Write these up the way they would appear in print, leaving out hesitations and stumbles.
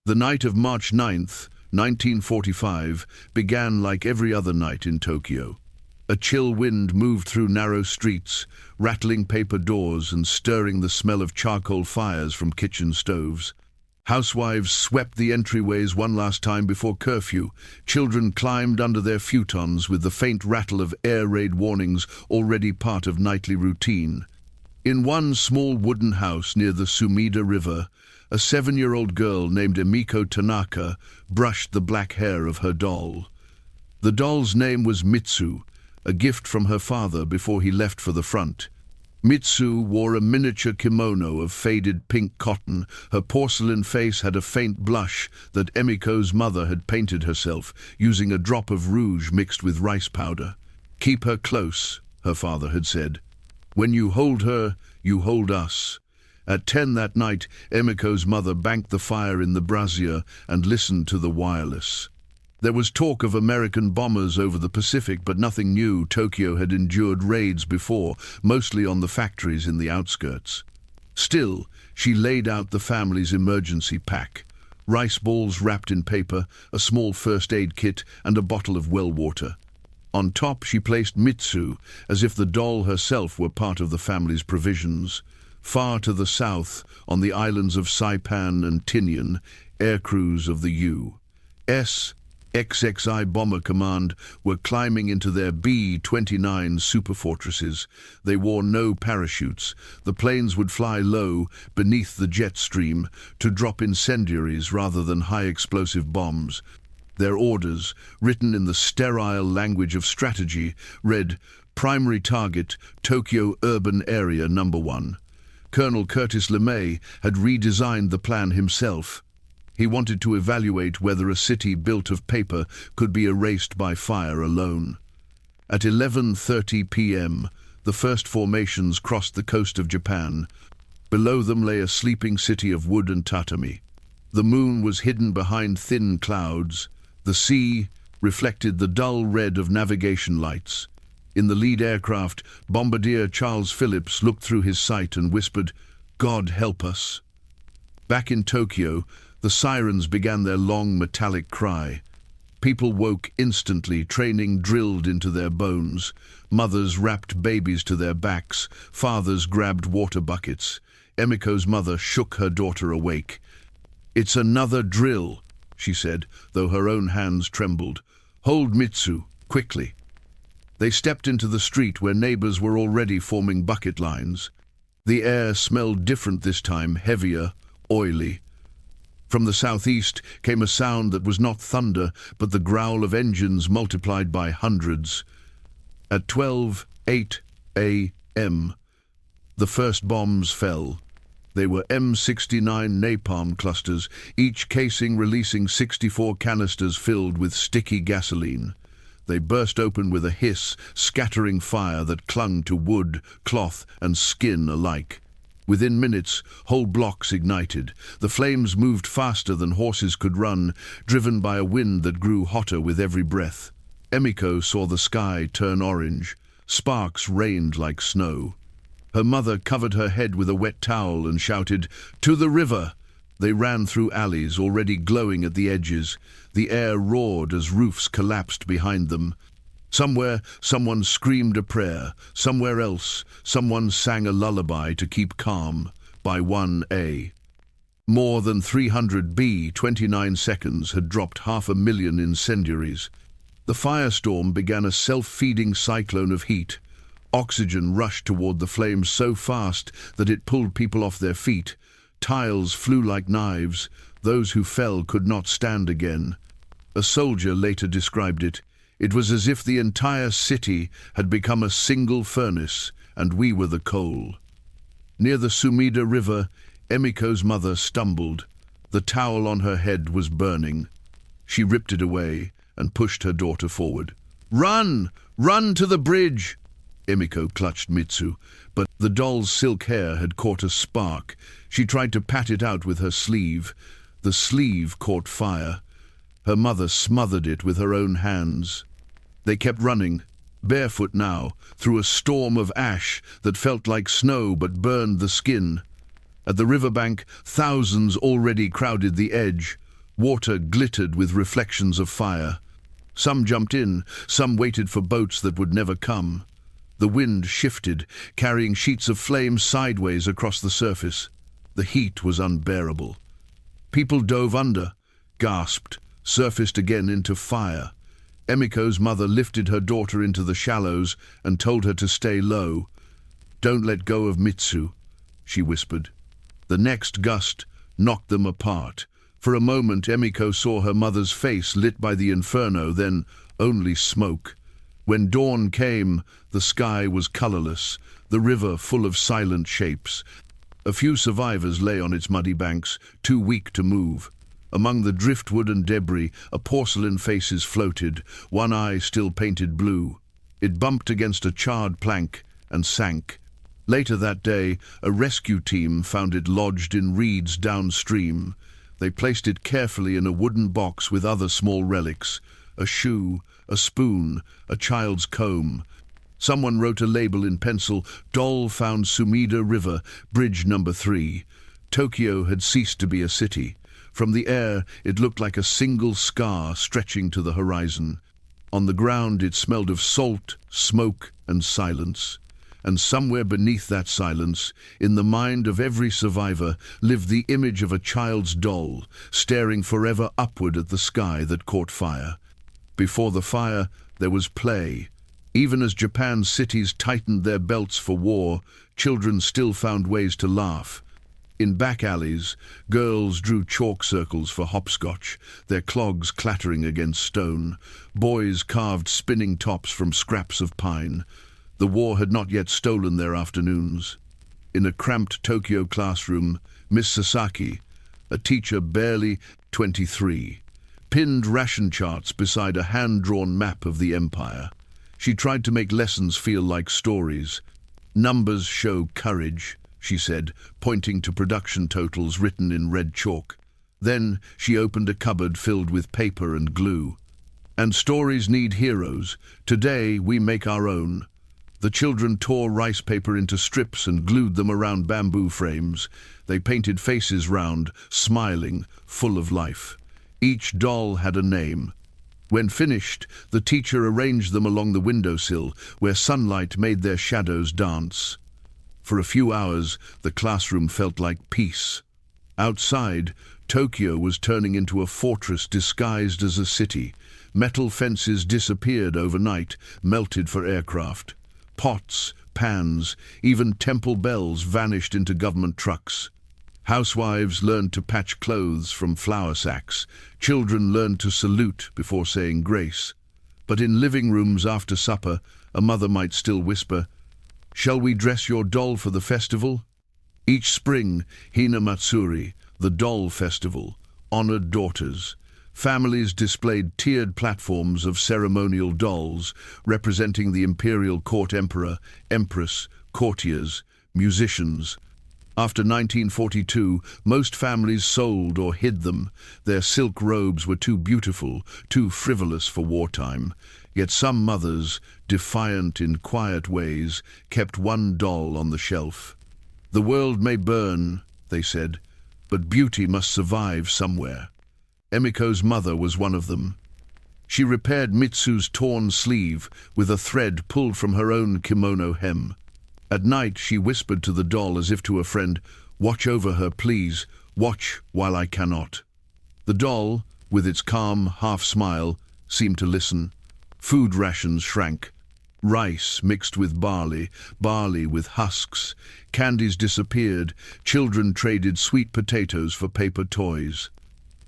The night of March 9th, 1945, began like every other night in Tokyo. A chill wind moved through narrow streets, rattling paper doors and stirring the smell of charcoal fires from kitchen stoves. Housewives swept the entryways one last time before curfew. Children climbed under their futons with the faint rattle of air raid warnings already part of nightly routine. In one small wooden house near the Sumida River, a 7-year-old girl named Emiko Tanaka brushed the black hair of her doll. The doll's name was Mitsu, a gift from her father before he left for the front. Mitsu wore a miniature kimono of faded pink cotton. Her porcelain face had a faint blush that Emiko's mother had painted herself, using a drop of rouge mixed with rice powder. "Keep her close," her father had said. "When you hold her, you hold us." At 10 that night, Emiko's mother banked the fire in the brazier and listened to the wireless. There was talk of American bombers over the Pacific, but nothing new. Tokyo had endured raids before, mostly on the factories in the outskirts. Still, she laid out the family's emergency pack: rice balls wrapped in paper, a small first aid kit, and a bottle of well water. On top, she placed Mitsu, as if the doll herself were part of the family's provisions. Far to the south, on the islands of Saipan and Tinian, air crews of the U.S. XXI Bomber Command were climbing into their B-29 superfortresses. They wore no parachutes. The planes would fly low, beneath the jet stream, to drop incendiaries rather than high-explosive bombs. Their orders, written in the sterile language of strategy, read, "Primary target, Tokyo Urban Area No. 1. Colonel Curtis LeMay had redesigned the plan himself. He wanted to evaluate whether a city built of paper could be erased by fire alone. At 11:30 p.m., the first formations crossed the coast of Japan. Below them lay a sleeping city of wood and tatami. The moon was hidden behind thin clouds. The sea reflected the dull red of navigation lights. In the lead aircraft, Bombardier Charles Phillips looked through his sight and whispered, "God help us." Back in Tokyo, the sirens began their long metallic cry. People woke instantly, training drilled into their bones. Mothers wrapped babies to their backs. Fathers grabbed water buckets. Emiko's mother shook her daughter awake. "It's another drill," she said, though her own hands trembled. "Hold Mitsu, quickly." They stepped into the street where neighbors were already forming bucket lines. The air smelled different this time, heavier, oily. From the southeast came a sound that was not thunder, but the growl of engines multiplied by hundreds. At 12:08 a.m., the first bombs fell. They were M69 napalm clusters, each casing releasing 64 canisters filled with sticky gasoline. They burst open with a hiss, scattering fire that clung to wood, cloth, and skin alike. Within minutes, whole blocks ignited. The flames moved faster than horses could run, driven by a wind that grew hotter with every breath. Emiko saw the sky turn orange. Sparks rained like snow. Her mother covered her head with a wet towel and shouted, "To the river!" They ran through alleys already glowing at the edges. The air roared as roofs collapsed behind them. Somewhere, someone screamed a prayer. Somewhere else, someone sang a lullaby to keep calm. By 1 more than 300 B-29 seconds had dropped 500,000 incendiaries. The firestorm began a self-feeding cyclone of heat. Oxygen rushed toward the flames so fast that it pulled people off their feet. Tiles flew like knives. Those who fell could not stand again. A soldier later described it. It was as if the entire city had become a single furnace, and we were the coal. Near the Sumida River, Emiko's mother stumbled. The towel on her head was burning. She ripped it away and pushed her daughter forward. "Run! Run to the bridge!" Emiko clutched Mitsu, but the doll's silk hair had caught a spark. She tried to pat it out with her sleeve. The sleeve caught fire. Her mother smothered it with her own hands. They kept running, barefoot now, through a storm of ash that felt like snow but burned the skin. At the riverbank, thousands already crowded the edge. Water glittered with reflections of fire. Some jumped in, some waited for boats that would never come. The wind shifted, carrying sheets of flame sideways across the surface. The heat was unbearable. People dove under, gasped, surfaced again into fire. Emiko's mother lifted her daughter into the shallows and told her to stay low. "Don't let go of Mitsu," she whispered. The next gust knocked them apart. For a moment, Emiko saw her mother's face lit by the inferno, then only smoke. When dawn came, the sky was colorless, the river full of silent shapes. A few survivors lay on its muddy banks, too weak to move. Among the driftwood and debris, a porcelain faces floated, one eye still painted blue. It bumped against a charred plank and sank. Later that day, a rescue team found it lodged in reeds downstream. They placed it carefully in a wooden box with other small relics: a shoe, a spoon, a child's comb. Someone wrote a label in pencil: "Doll found Sumida River, bridge number 3. Tokyo had ceased to be a city. From the air, it looked like a single scar stretching to the horizon. On the ground, it smelled of salt, smoke, and silence. And somewhere beneath that silence, in the mind of every survivor, lived the image of a child's doll, staring forever upward at the sky that caught fire. Before the fire, there was play. Even as Japan's cities tightened their belts for war, children still found ways to laugh. In back alleys, girls drew chalk circles for hopscotch, their clogs clattering against stone. Boys carved spinning tops from scraps of pine. The war had not yet stolen their afternoons. In a cramped Tokyo classroom, Miss Sasaki, a teacher barely 23, pinned ration charts beside a hand-drawn map of the empire. She tried to make lessons feel like stories. "Numbers show courage," she said, pointing to production totals written in red chalk. Then she opened a cupboard filled with paper and glue. "And stories need heroes. Today we make our own." The children tore rice paper into strips and glued them around bamboo frames. They painted faces round, smiling, full of life. Each doll had a name. When finished, the teacher arranged them along the windowsill, where sunlight made their shadows dance. For a few hours, the classroom felt like peace. Outside, Tokyo was turning into a fortress disguised as a city. Metal fences disappeared overnight, melted for aircraft. Pots, pans, even temple bells vanished into government trucks. Housewives learned to patch clothes from flour sacks. Children learned to salute before saying grace. But in living rooms after supper, a mother might still whisper, "Shall we dress your doll for the festival?" Each spring, Hina Matsuri, the doll festival, honored daughters. Families displayed tiered platforms of ceremonial dolls, representing the imperial court emperor, empress, courtiers, musicians. After 1942, most families sold or hid them. Their silk robes were too beautiful, too frivolous for wartime. Yet some mothers, defiant in quiet ways, kept one doll on the shelf. "The world may burn," they said, "but beauty must survive somewhere." Emiko's mother was one of them. She repaired Mitsu's torn sleeve with a thread pulled from her own kimono hem. At night, she whispered to the doll as if to a friend, "Watch over her, please. Watch while I cannot." The doll, with its calm half-smile, seemed to listen. Food rations shrank. Rice mixed with barley, barley with husks. Candies disappeared. Children traded sweet potatoes for paper toys.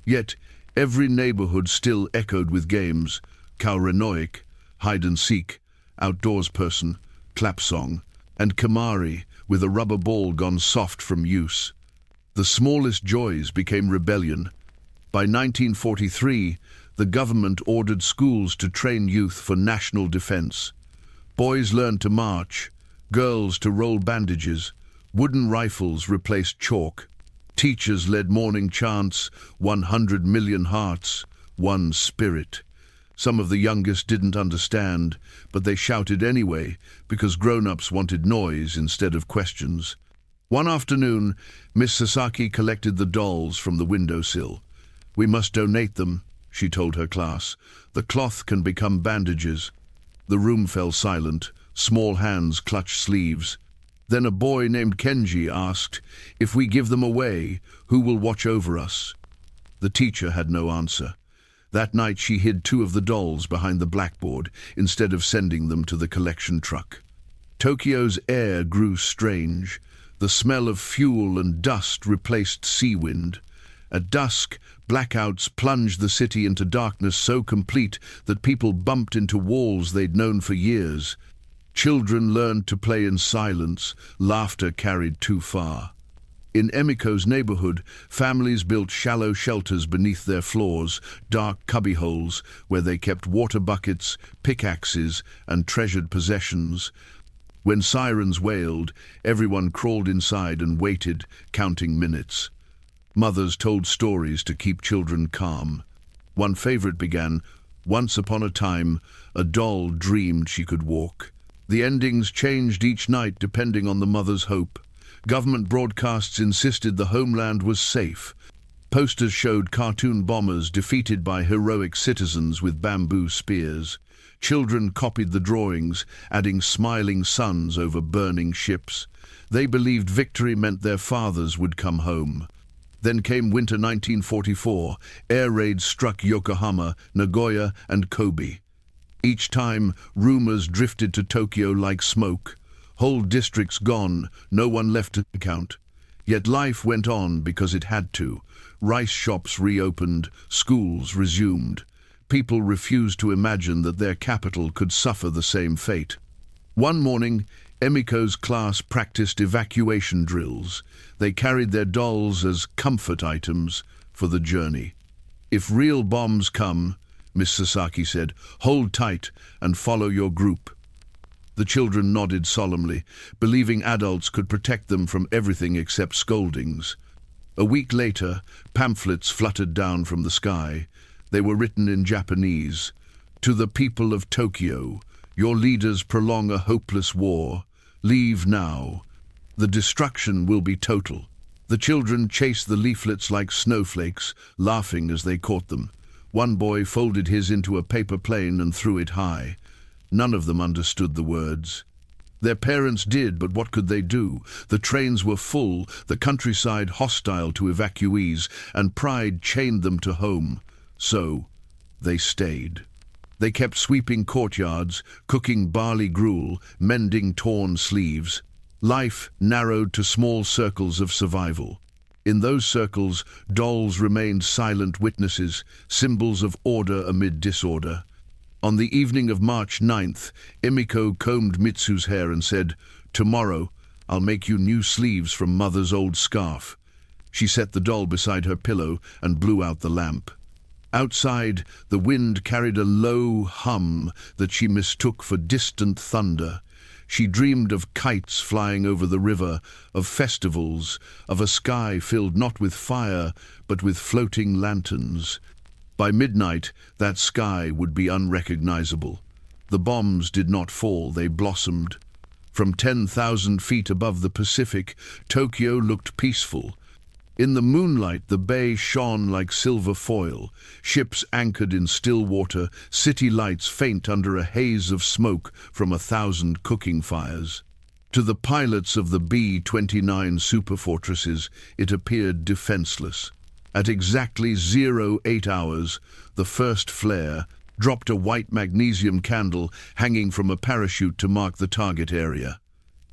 Yet, every neighborhood still echoed with games: kaurenoik, hide-and-seek, outdoors person, clap-song, and kamari, with a rubber ball gone soft from use. The smallest joys became rebellion. By 1943, the government ordered schools to train youth for national defense. Boys learned to march, girls to roll bandages. Wooden rifles replaced chalk. Teachers led morning chants: 100 million hearts, one spirit. Some of the youngest didn't understand, but they shouted anyway, because grown-ups wanted noise instead of questions. One afternoon, Miss Sasaki collected the dolls from the windowsill. "We must donate them," she told her class. "The cloth can become bandages." The room fell silent. Small hands clutched sleeves. Then a boy named Kenji asked, "If we give them away, who will watch over us?" The teacher had no answer. That night she hid 2 of the dolls behind the blackboard instead of sending them to the collection truck. Tokyo's air grew strange. The smell of fuel and dust replaced sea wind. At dusk, blackouts plunged the city into darkness so complete that people bumped into walls they'd known for years. Children learned to play in silence. Laughter carried too far. In Emiko's neighborhood, families built shallow shelters beneath their floors, dark cubbyholes where they kept water buckets, pickaxes, and treasured possessions. When sirens wailed, everyone crawled inside and waited, counting minutes. Mothers told stories to keep children calm. One favorite began, "Once upon a time, a doll dreamed she could walk." The endings changed each night depending on the mother's hope. Government broadcasts insisted the homeland was safe. Posters showed cartoon bombers defeated by heroic citizens with bamboo spears. Children copied the drawings, adding smiling suns over burning ships. They believed victory meant their fathers would come home. Then came winter 1944. Air raids struck Yokohama, Nagoya, and Kobe. Each time, rumors drifted to Tokyo like smoke. Whole districts gone, no one left to count. Yet life went on because it had to. Rice shops reopened, schools resumed. People refused to imagine that their capital could suffer the same fate. One morning, Emiko's class practiced evacuation drills. They carried their dolls as comfort items for the journey. "If real bombs come," Miss Sasaki said, "hold tight and follow your group." The children nodded solemnly, believing adults could protect them from everything except scoldings. A week later, pamphlets fluttered down from the sky. They were written in Japanese. "To the people of Tokyo, your leaders prolong a hopeless war. Leave now. The destruction will be total." The children chased the leaflets like snowflakes, laughing as they caught them. One boy folded his into a paper plane and threw it high. None of them understood the words. Their parents did, but what could they do? The trains were full, the countryside hostile to evacuees, and pride chained them to home. So, they stayed. They kept sweeping courtyards, cooking barley gruel, mending torn sleeves. Life narrowed to small circles of survival. In those circles, dolls remained silent witnesses, symbols of order amid disorder. On the evening of March 9th, Emiko combed Mitsu's hair and said, "Tomorrow, I'll make you new sleeves from Mother's old scarf." She set the doll beside her pillow and blew out the lamp. Outside, the wind carried a low hum that she mistook for distant thunder. She dreamed of kites flying over the river, of festivals, of a sky filled not with fire, but with floating lanterns. By midnight, that sky would be unrecognizable. The bombs did not fall, they blossomed. From 10,000 feet above the Pacific, Tokyo looked peaceful. In the moonlight, the bay shone like silver foil. Ships anchored in still water, city lights faint under a haze of smoke from 1,000 cooking fires. To the pilots of the B-29 superfortresses, it appeared defenseless. At exactly 08 hours, the first flare dropped a white magnesium candle hanging from a parachute to mark the target area.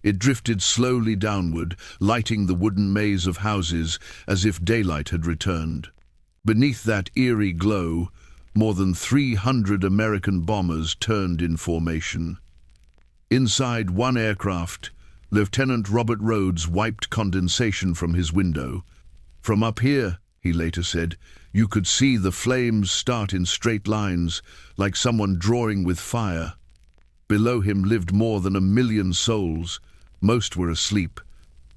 It drifted slowly downward, lighting the wooden maze of houses as if daylight had returned. Beneath that eerie glow, more than 300 American bombers turned in formation. Inside one aircraft, Lieutenant Robert Rhodes wiped condensation from his window. "From up here," he later said, "you could see the flames start in straight lines, like someone drawing with fire." Below him lived more than 1 million souls. Most were asleep.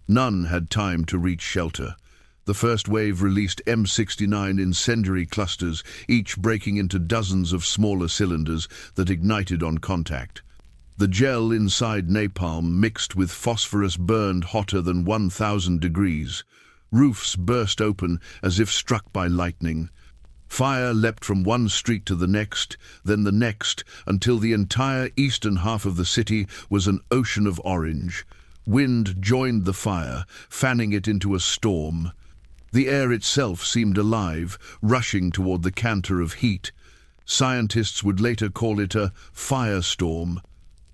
None had time to reach shelter. The first wave released M69 incendiary clusters, each breaking into dozens of smaller cylinders that ignited on contact. The gel inside napalm mixed with phosphorus burned hotter than 1,000 degrees. Roofs burst open as if struck by lightning. Fire leapt from one street to the next, then the next, until the entire eastern half of the city was an ocean of orange. Wind joined the fire, fanning it into a storm. The air itself seemed alive, rushing toward the canter of heat. Scientists would later call it a firestorm,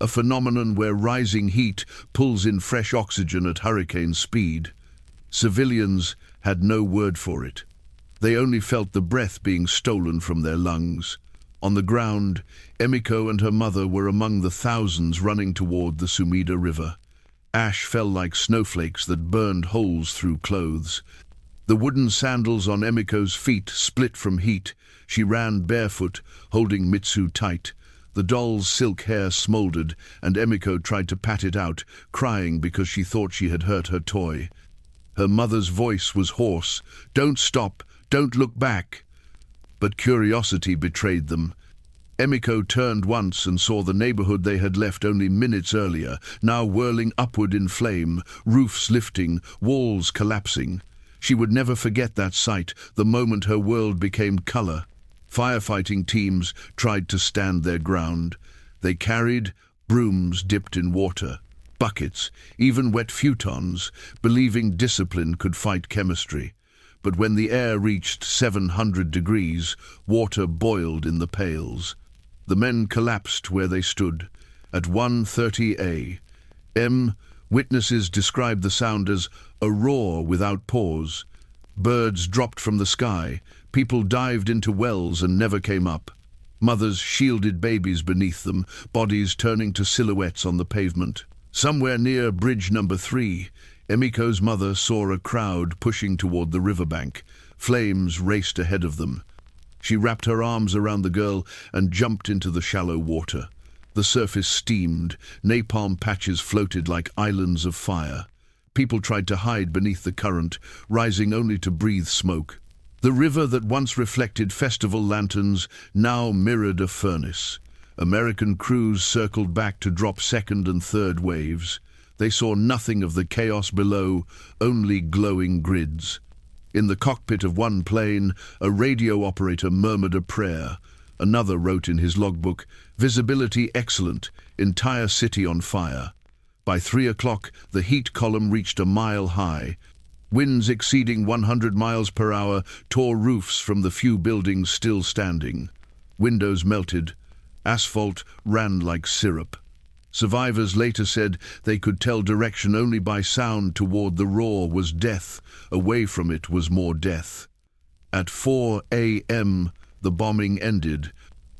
a phenomenon where rising heat pulls in fresh oxygen at hurricane speed. Civilians had no word for it. They only felt the breath being stolen from their lungs. On the ground, Emiko and her mother were among the thousands running toward the Sumida River. Ash fell like snowflakes that burned holes through clothes. The wooden sandals on Emiko's feet split from heat. She ran barefoot, holding Mitsu tight. The doll's silk hair smoldered, and Emiko tried to pat it out, crying because she thought she had hurt her toy. Her mother's voice was hoarse. "Don't stop! Don't look back!" But curiosity betrayed them. Emiko turned once and saw the neighborhood they had left only minutes earlier, now whirling upward in flame, roofs lifting, walls collapsing. She would never forget that sight, the moment her world became color. Firefighting teams tried to stand their ground. They carried brooms dipped in water, buckets, even wet futons, believing discipline could fight chemistry. But when the air reached 700 degrees, water boiled in the pails. The men collapsed where they stood. At 1:30 a.m., witnesses described the sound as a roar without pause. Birds dropped from the sky. People dived into wells and never came up. Mothers shielded babies beneath them, bodies turning to silhouettes on the pavement. Somewhere near bridge number 3, Emiko's mother saw a crowd pushing toward the riverbank. Flames raced ahead of them. She wrapped her arms around the girl and jumped into the shallow water. The surface steamed. Napalm patches floated like islands of fire. People tried to hide beneath the current, rising only to breathe smoke. The river that once reflected festival lanterns now mirrored a furnace. American crews circled back to drop second and third waves. They saw nothing of the chaos below, only glowing grids. In the cockpit of one plane, a radio operator murmured a prayer. Another wrote in his logbook, "Visibility excellent, entire city on fire." By 3 o'clock, the heat column reached a mile high. Winds exceeding 100 miles per hour tore roofs from the few buildings still standing. Windows melted. Asphalt ran like syrup. Survivors later said they could tell direction only by sound. Toward the roar was death, away from it was more death. At 4 a.m., the bombing ended.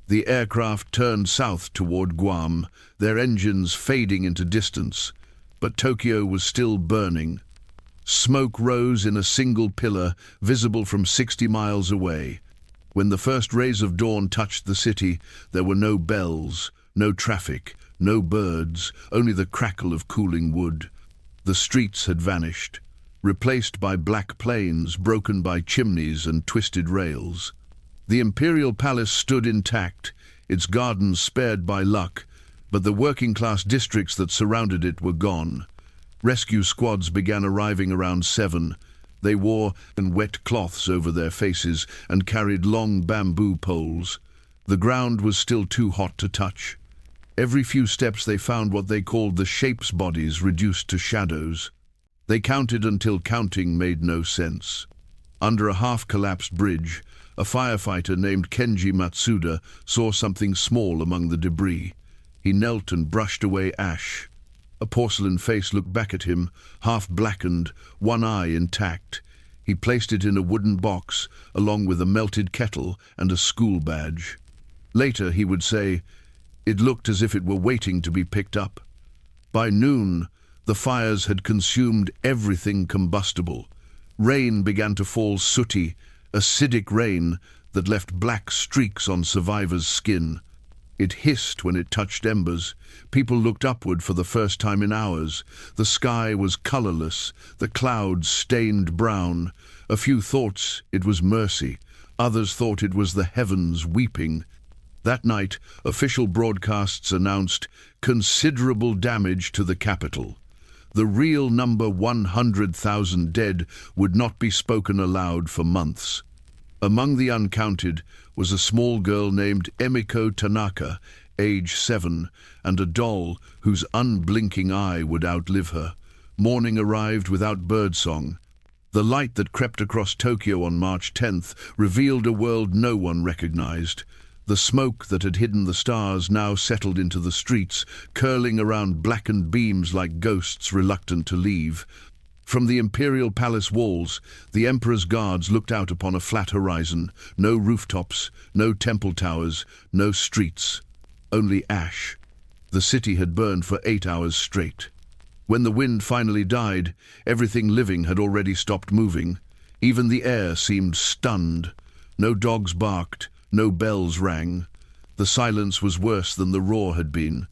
The aircraft turned south toward Guam, their engines fading into distance. But Tokyo was still burning. Smoke rose in a single pillar, visible from 60 miles away. When the first rays of dawn touched the city, there were no bells, no traffic, no birds, only the crackle of cooling wood. The streets had vanished, replaced by black plains broken by chimneys and twisted rails. The imperial palace stood intact, its gardens spared by luck, but the working-class districts that surrounded it were gone. Rescue squads began arriving around 7. They wore wet cloths over their faces and carried long bamboo poles. The ground was still too hot to touch. Every few steps they found what they called the shapes bodies reduced to shadows. They counted until counting made no sense. Under a half-collapsed bridge, a firefighter named Kenji Matsuda saw something small among the debris. He knelt and brushed away ash. A porcelain face looked back at him, half blackened, one eye intact. He placed it in a wooden box, along with a melted kettle and a school badge. Later he would say, "It looked as if it were waiting to be picked up." By noon, the fires had consumed everything combustible. Rain began to fall, sooty, acidic rain that left black streaks on survivors' skin. It hissed when it touched embers. People looked upward for the first time in hours. The sky was colorless, the clouds stained brown. A few thought it was mercy. Others thought it was the heavens weeping. That night, official broadcasts announced considerable damage to the capital. The real number 100,000 dead would not be spoken aloud for months. Among the uncounted was a small girl named Emiko Tanaka, age 7, and a doll whose unblinking eye would outlive her. Morning arrived without birdsong. The light that crept across Tokyo on March 10th revealed a world no one recognized. The smoke that had hidden the stars now settled into the streets, curling around blackened beams like ghosts reluctant to leave. From the imperial palace walls, the emperor's guards looked out upon a flat horizon. No rooftops, no temple towers, no streets. Only ash. The city had burned for 8 hours straight. When the wind finally died, everything living had already stopped moving. Even the air seemed stunned. No dogs barked, no bells rang. The silence was worse than the roar had been.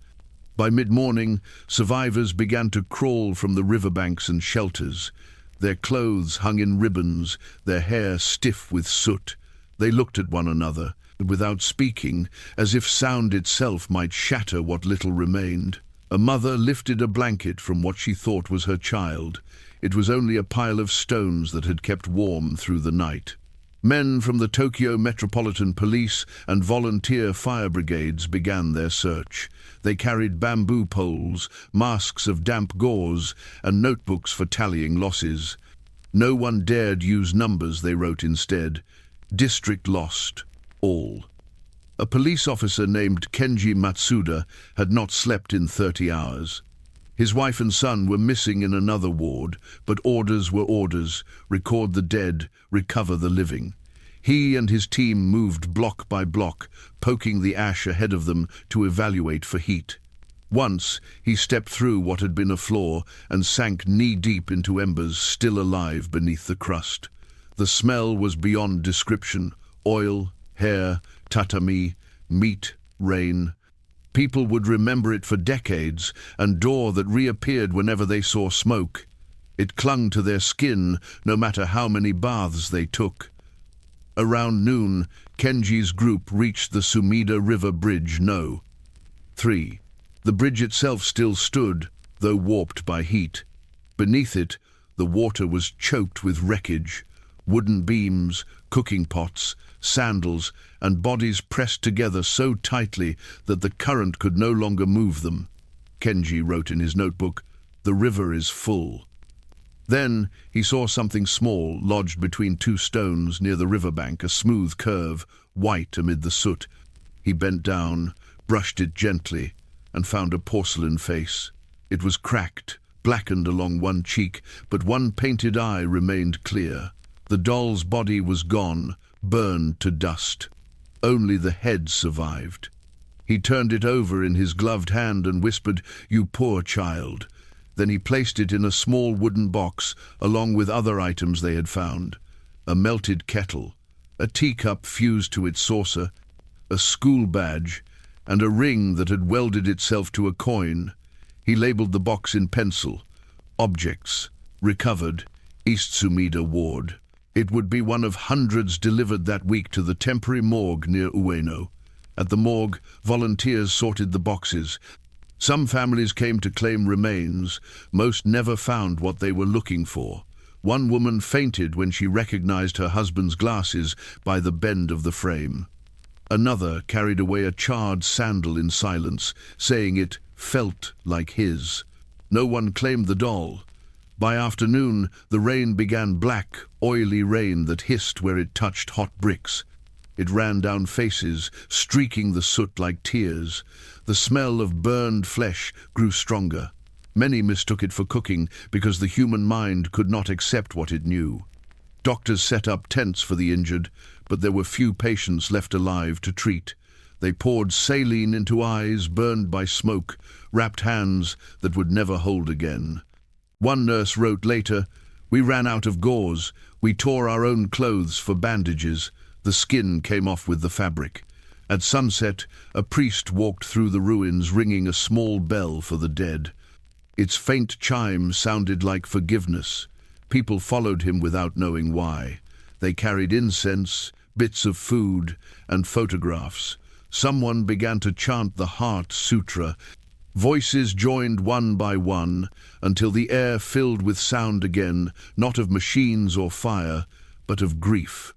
By mid-morning, survivors began to crawl from the riverbanks and shelters. Their clothes hung in ribbons, their hair stiff with soot. They looked at one another, without speaking, as if sound itself might shatter what little remained. A mother lifted a blanket from what she thought was her child. It was only a pile of stones that had kept warm through the night. Men from the Tokyo Metropolitan Police and volunteer fire brigades began their search. They carried bamboo poles, masks of damp gauze, and notebooks for tallying losses. No one dared use numbers, they wrote instead. District lost. All. A police officer named Kenji Matsuda had not slept in 30 hours. His wife and son were missing in another ward, but orders were orders: record the dead, recover the living. He and his team moved block by block, poking the ash ahead of them to evaluate for heat. Once, he stepped through what had been a floor and sank knee-deep into embers still alive beneath the crust. The smell was beyond description: oil, hair, tatami, meat, rain. People would remember it for decades, and door that reappeared whenever they saw smoke. It clung to their skin, no matter how many baths they took. Around noon, Kenji's group reached the Sumida River Bridge No. 3. The bridge itself still stood, though warped by heat. Beneath it, the water was choked with wreckage: wooden beams, cooking pots, sandals, and bodies pressed together so tightly that the current could no longer move them. Kenji wrote in his notebook, "The river is full." Then he saw something small lodged between two stones near the riverbank, a smooth curve, white amid the soot. He bent down, brushed it gently, and found a porcelain face. It was cracked, blackened along one cheek, but one painted eye remained clear. The doll's body was gone, burned to dust. Only the head survived. He turned it over in his gloved hand and whispered, "You poor child." Then he placed it in a small wooden box, along with other items they had found. A melted kettle, a teacup fused to its saucer, a school badge, and a ring that had welded itself to a coin. He labeled the box in pencil: "Objects, recovered, East Sumida Ward." It would be one of hundreds delivered that week to the temporary morgue near Ueno. At the morgue, volunteers sorted the boxes. Some families came to claim remains. Most never found what they were looking for. One woman fainted when she recognized her husband's glasses by the bend of the frame. Another carried away a charred sandal in silence, saying it felt like his. No one claimed the doll. By afternoon, the rain began, black, oily rain that hissed where it touched hot bricks. It ran down faces, streaking the soot like tears. The smell of burned flesh grew stronger. Many mistook it for cooking because the human mind could not accept what it knew. Doctors set up tents for the injured, but there were few patients left alive to treat. They poured saline into eyes burned by smoke, wrapped hands that would never hold again. One nurse wrote later, "We ran out of gauze. We tore our own clothes for bandages. The skin came off with the fabric." At sunset, a priest walked through the ruins ringing a small bell for the dead. Its faint chime sounded like forgiveness. People followed him without knowing why. They carried incense, bits of food, and photographs. Someone began to chant the Heart Sutra. Voices joined one by one until the air filled with sound again, not of machines or fire, but of grief.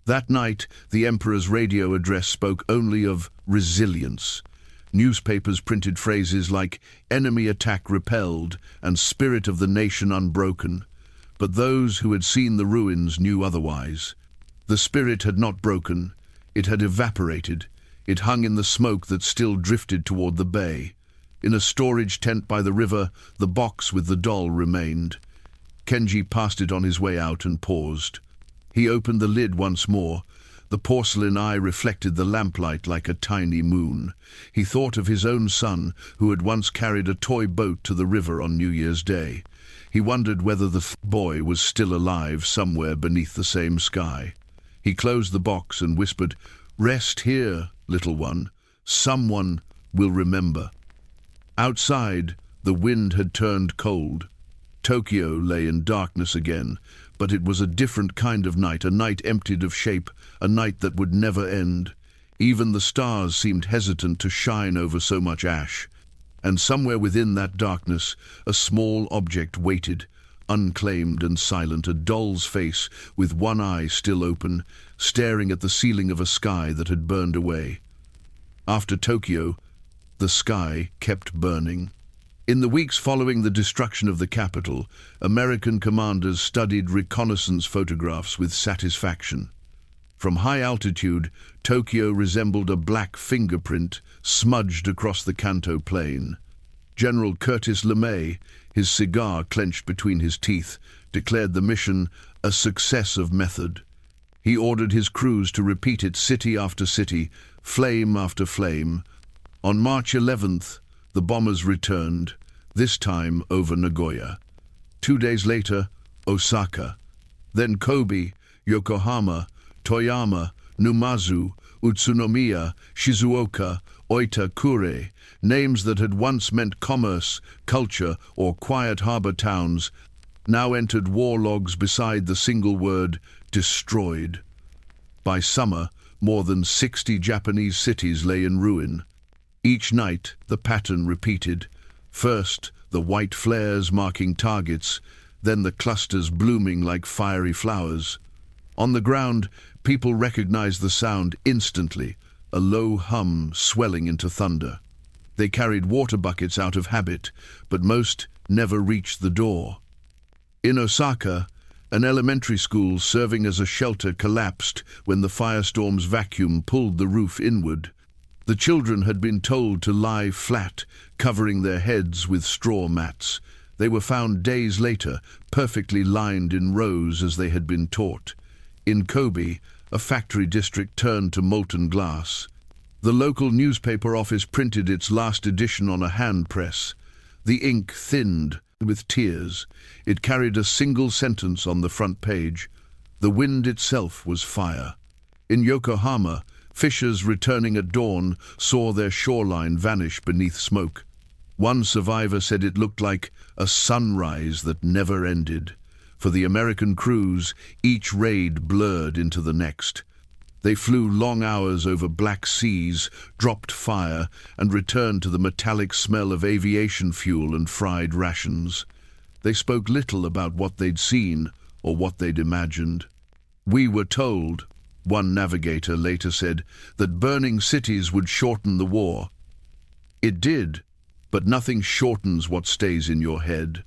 That night, the emperor's radio address spoke only of resilience. Newspapers printed phrases like "enemy attack repelled" and "spirit of the nation unbroken." But those who had seen the ruins knew otherwise. The spirit had not broken, it had evaporated. It hung in the smoke that still drifted toward the bay. In a storage tent by the river, the box with the doll remained. Kenji passed it on his way out and paused. He opened the lid once more. The porcelain eye reflected the lamplight like a tiny moon. He thought of his own son, who had once carried a toy boat to the river on New Year's Day. He wondered whether the boy was still alive somewhere beneath the same sky. He closed the box and whispered, "Rest here, little one. Someone will remember." Outside, the wind had turned cold. Tokyo lay in darkness again, but it was a different kind of night, a night emptied of shape, a night that would never end. Even the stars seemed hesitant to shine over so much ash. And somewhere within that darkness, a small object waited, unclaimed and silent, a doll's face with one eye still open, staring at the ceiling of a sky that had burned away. After Tokyo, the sky kept burning. In the weeks following the destruction of the capital, American commanders studied reconnaissance photographs with satisfaction. From high altitude, Tokyo resembled a black fingerprint smudged across the Kanto plain. General Curtis LeMay, his cigar clenched between his teeth, declared the mission a success of method. He ordered his crews to repeat it city after city, flame after flame. On March 11th, the bombers returned, this time over Nagoya. 2 days later, Osaka. Then Kobe, Yokohama, Toyama, Numazu, Utsunomiya, Shizuoka, Oita Kure, names that had once meant commerce, culture, or quiet harbor towns, now entered war logs beside the single word, destroyed. By summer, more than 60 Japanese cities lay in ruin. Each night, the pattern repeated. First, the white flares marking targets, then the clusters blooming like fiery flowers. On the ground, people recognized the sound instantly, a low hum swelling into thunder. They carried water buckets out of habit, but most never reached the door. In Osaka, an elementary school serving as a shelter collapsed when the firestorm's vacuum pulled the roof inward. The children had been told to lie flat, covering their heads with straw mats. They were found days later, perfectly lined in rows as they had been taught. In Kobe, a factory district turned to molten glass. The local newspaper office printed its last edition on a hand press. The ink thinned with tears. It carried a single sentence on the front page. The wind itself was fire. In Yokohama, fishers returning at dawn saw their shoreline vanish beneath smoke. One survivor said it looked like a sunrise that never ended. For the American crews, each raid blurred into the next. They flew long hours over black seas, dropped fire, and returned to the metallic smell of aviation fuel and fried rations. They spoke little about what they'd seen or what they'd imagined. "We were told," one navigator later said, "that burning cities would shorten the war." It did, but nothing shortens what stays in your head.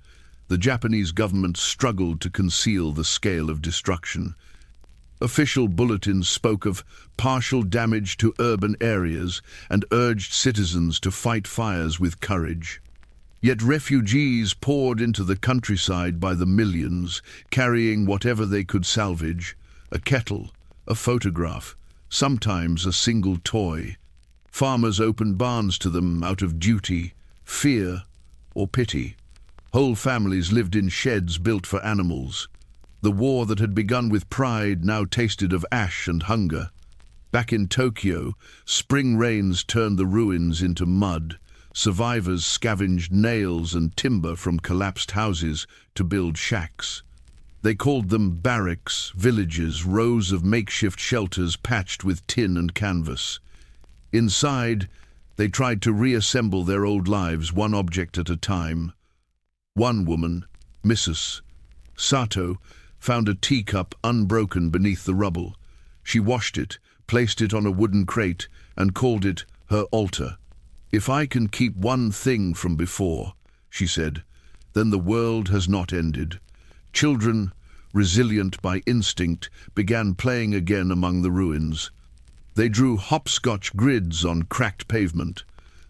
The Japanese government struggled to conceal the scale of destruction. Official bulletins spoke of partial damage to urban areas and urged citizens to fight fires with courage. Yet refugees poured into the countryside by the millions, carrying whatever they could salvage: a kettle, a photograph, sometimes a single toy. Farmers opened barns to them out of duty, fear, or pity. Whole families lived in sheds built for animals. The war that had begun with pride now tasted of ash and hunger. Back in Tokyo, spring rains turned the ruins into mud. Survivors scavenged nails and timber from collapsed houses to build shacks. They called them barracks, villages, rows of makeshift shelters patched with tin and canvas. Inside, they tried to reassemble their old lives, one object at a time. One woman, Mrs. Sato, found a teacup unbroken beneath the rubble. She washed it, placed it on a wooden crate, and called it her altar. "If I can keep one thing from before," she said, "then the world has not ended." Children, resilient by instinct, began playing again among the ruins. They drew hopscotch grids on cracked pavement,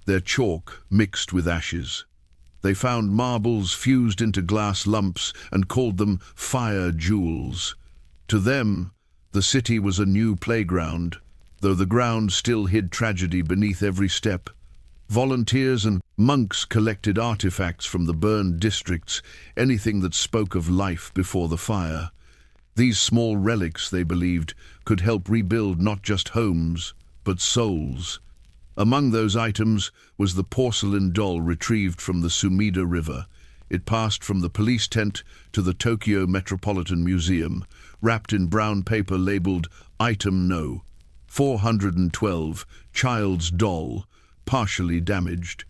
their chalk mixed with ashes. They found marbles fused into glass lumps and called them fire jewels. To them, the city was a new playground, though the ground still hid tragedy beneath every step. Volunteers and monks collected artifacts from the burned districts, anything that spoke of life before the fire. These small relics, they believed, could help rebuild not just homes, but souls. Among those items was the porcelain doll retrieved from the Sumida River. It passed from the police tent to the Tokyo Metropolitan Museum, wrapped in brown paper labeled Item No. 412, child's doll, partially damaged.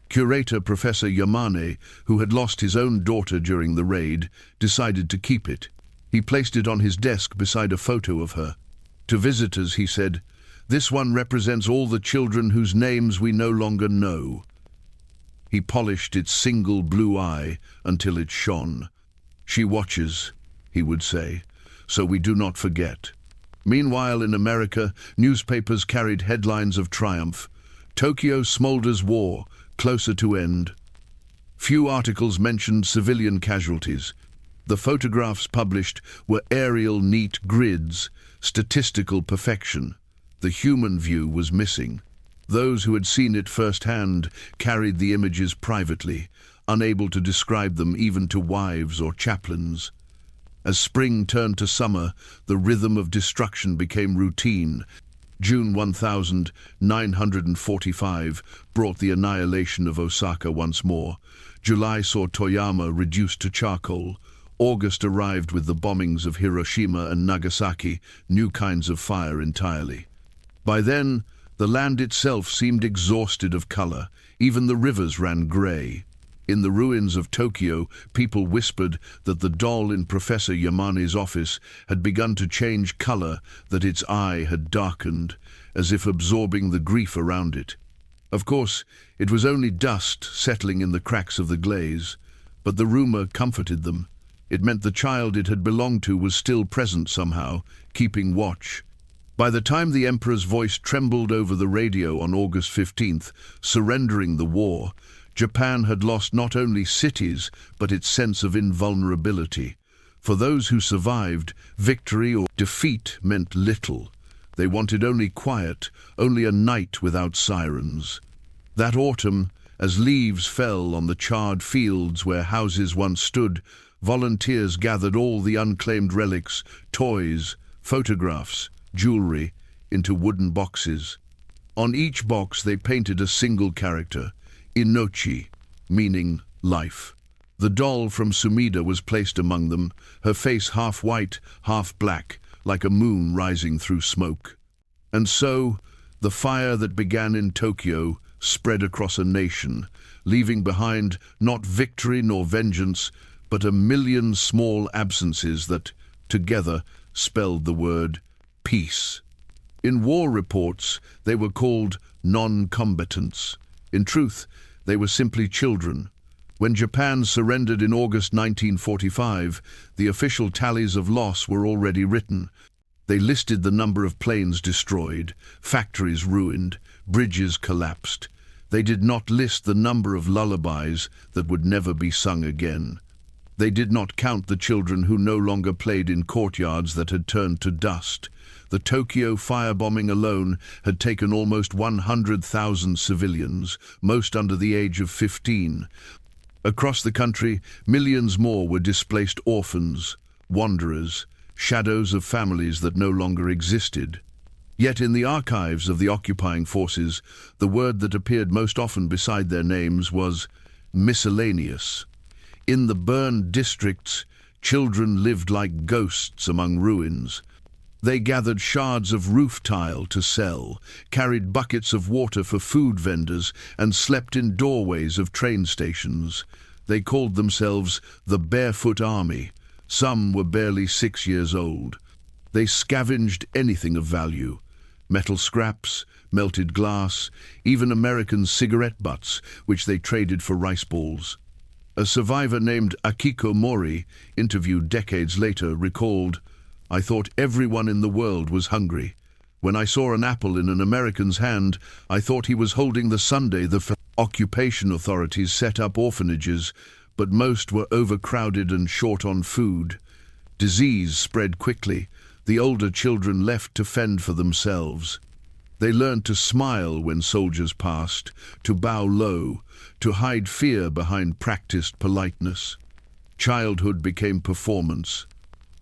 Curator Professor Yamane, who had lost his own daughter during the raid, decided to keep it. He placed it on his desk beside a photo of her. To visitors, he said, "This one represents all the children whose names we no longer know." He polished its single blue eye until it shone. "She watches," he would say, "so we do not forget." Meanwhile, in America, newspapers carried headlines of triumph. "Tokyo smolders war, closer to end." Few articles mentioned civilian casualties. The photographs published were aerial, neat grids, statistical perfection. The human view was missing. Those who had seen it firsthand carried the images privately, unable to describe them even to wives or chaplains. As spring turned to summer, the rhythm of destruction became routine. June 1945 brought the annihilation of Osaka once more. July saw Toyama reduced to charcoal. August arrived with the bombings of Hiroshima and Nagasaki, new kinds of fire entirely. By then, the land itself seemed exhausted of color. Even the rivers ran gray. In the ruins of Tokyo, people whispered that the doll in Professor Yamane's office had begun to change color, that its eye had darkened, as if absorbing the grief around it. Of course, it was only dust settling in the cracks of the glaze, but the rumor comforted them. It meant the child it had belonged to was still present somehow, keeping watch. By the time the Emperor's voice trembled over the radio on August 15th, surrendering the war, Japan had lost not only cities, but its sense of invulnerability. For those who survived, victory or defeat meant little. They wanted only quiet, only a night without sirens. That autumn, as leaves fell on the charred fields where houses once stood, volunteers gathered all the unclaimed relics, toys, photographs, jewelry, into wooden boxes. On each box they painted a single character, Inochi, meaning life. The doll from Sumida was placed among them, her face half white, half black, like a moon rising through smoke. And so, the fire that began in Tokyo spread across a nation, leaving behind not victory nor vengeance, but a million small absences that, together, spelled the word peace. In war reports, they were called non-combatants. In truth, they were simply children. When Japan surrendered in August 1945, the official tallies of loss were already written. They listed the number of planes destroyed, factories ruined, bridges collapsed. They did not list the number of lullabies that would never be sung again. They did not count the children who no longer played in courtyards that had turned to dust. The Tokyo firebombing alone had taken almost 100,000 civilians, most under the age of 15. Across the country, millions more were displaced orphans, wanderers, shadows of families that no longer existed. Yet in the archives of the occupying forces, the word that appeared most often beside their names was miscellaneous. In the burned districts, children lived like ghosts among ruins. They gathered shards of roof tile to sell, carried buckets of water for food vendors, and slept in doorways of train stations. They called themselves the Barefoot Army. Some were barely 6 years old. They scavenged anything of value: metal scraps, melted glass, even American cigarette butts, which they traded for rice balls. A survivor named Akiko Mori, interviewed decades later, recalled, "I thought everyone in the world was hungry. When I saw an apple in an American's hand, I thought he was holding the sundae." The occupation authorities set up orphanages, but most were overcrowded and short on food. Disease spread quickly. The older children left to fend for themselves. They learned to smile when soldiers passed, to bow low, to hide fear behind practiced politeness. Childhood became performance.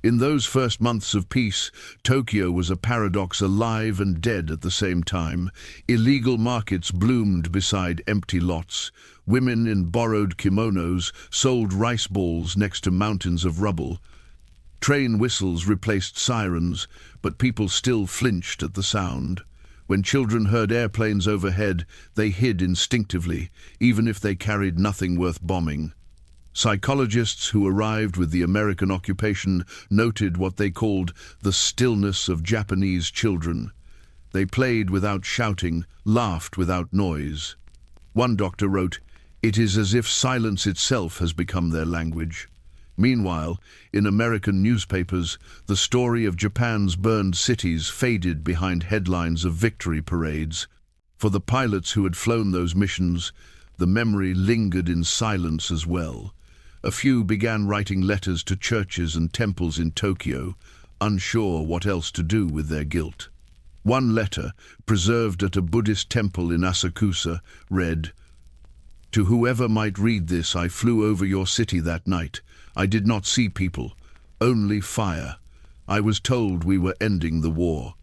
In those first months of peace, Tokyo was a paradox, alive and dead at the same time. Illegal markets bloomed beside empty lots. Women in borrowed kimonos sold rice balls next to mountains of rubble. Train whistles replaced sirens, but people still flinched at the sound. When children heard airplanes overhead, they hid instinctively, even if they carried nothing worth bombing. Psychologists who arrived with the American occupation noted what they called the stillness of Japanese children. They played without shouting, laughed without noise. One doctor wrote, "It is as if silence itself has become their language." Meanwhile, in American newspapers, the story of Japan's burned cities faded behind headlines of victory parades. For the pilots who had flown those missions, the memory lingered in silence as well. A few began writing letters to churches and temples in Tokyo, unsure what else to do with their guilt. One letter, preserved at a Buddhist temple in Asakusa, read, "To whoever might read this, I flew over your city that night. I did not see people, only fire. I was told we were ending the war.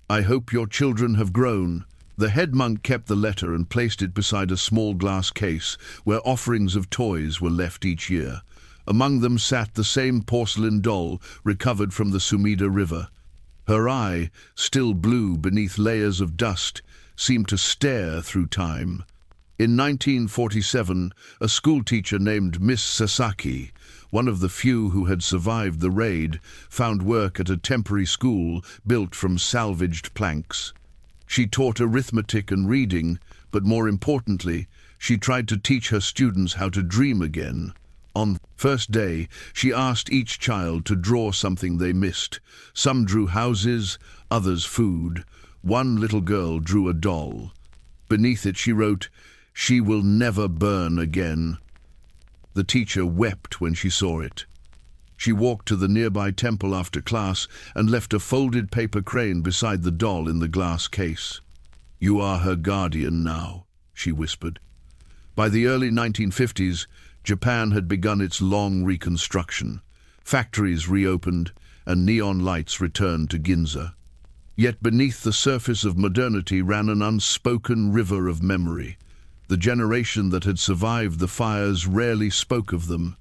I hope your children have grown." The head monk kept the letter and placed it beside a small glass case where offerings of toys were left each year. Among them sat the same porcelain doll recovered from the Sumida River. Her eye, still blue beneath layers of dust, seemed to stare through time. In 1947, a schoolteacher named Miss Sasaki, one of the few who had survived the raid, found work at a temporary school built from salvaged planks. She taught arithmetic and reading, but more importantly, she tried to teach her students how to dream again. On first day, she asked each child to draw something they missed. Some drew houses, others food. One little girl drew a doll. Beneath it she wrote, "She will never burn again." The teacher wept when she saw it. She walked to the nearby temple after class and left a folded paper crane beside the doll in the glass case. "You are her guardian now," she whispered. By the early 1950s, Japan had begun its long reconstruction. Factories reopened and neon lights returned to Ginza. Yet beneath the surface of modernity ran an unspoken river of memory. The generation that had survived the fires rarely spoke of them.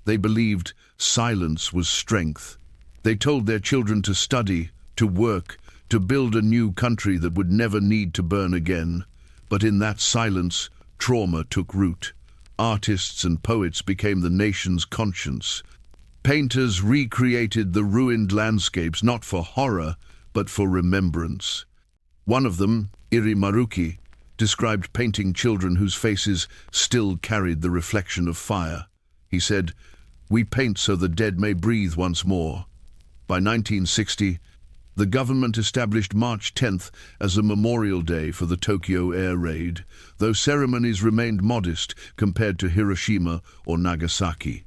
They believed silence was strength. They told their children to study, to work, to build a new country that would never need to burn again. But in that silence, trauma took root. Artists and poets became the nation's conscience. Painters recreated the ruined landscapes not for horror, but for remembrance. One of them, Iri Maruki, described painting children whose faces still carried the reflection of fire. He said, "We paint so the dead may breathe once more." By 1960, the government established March 10th as a memorial day for the Tokyo air raid, though ceremonies remained modest compared to Hiroshima or Nagasaki.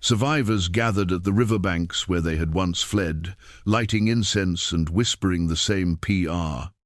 Survivors gathered at the riverbanks where they had once fled, lighting incense and whispering the same PR.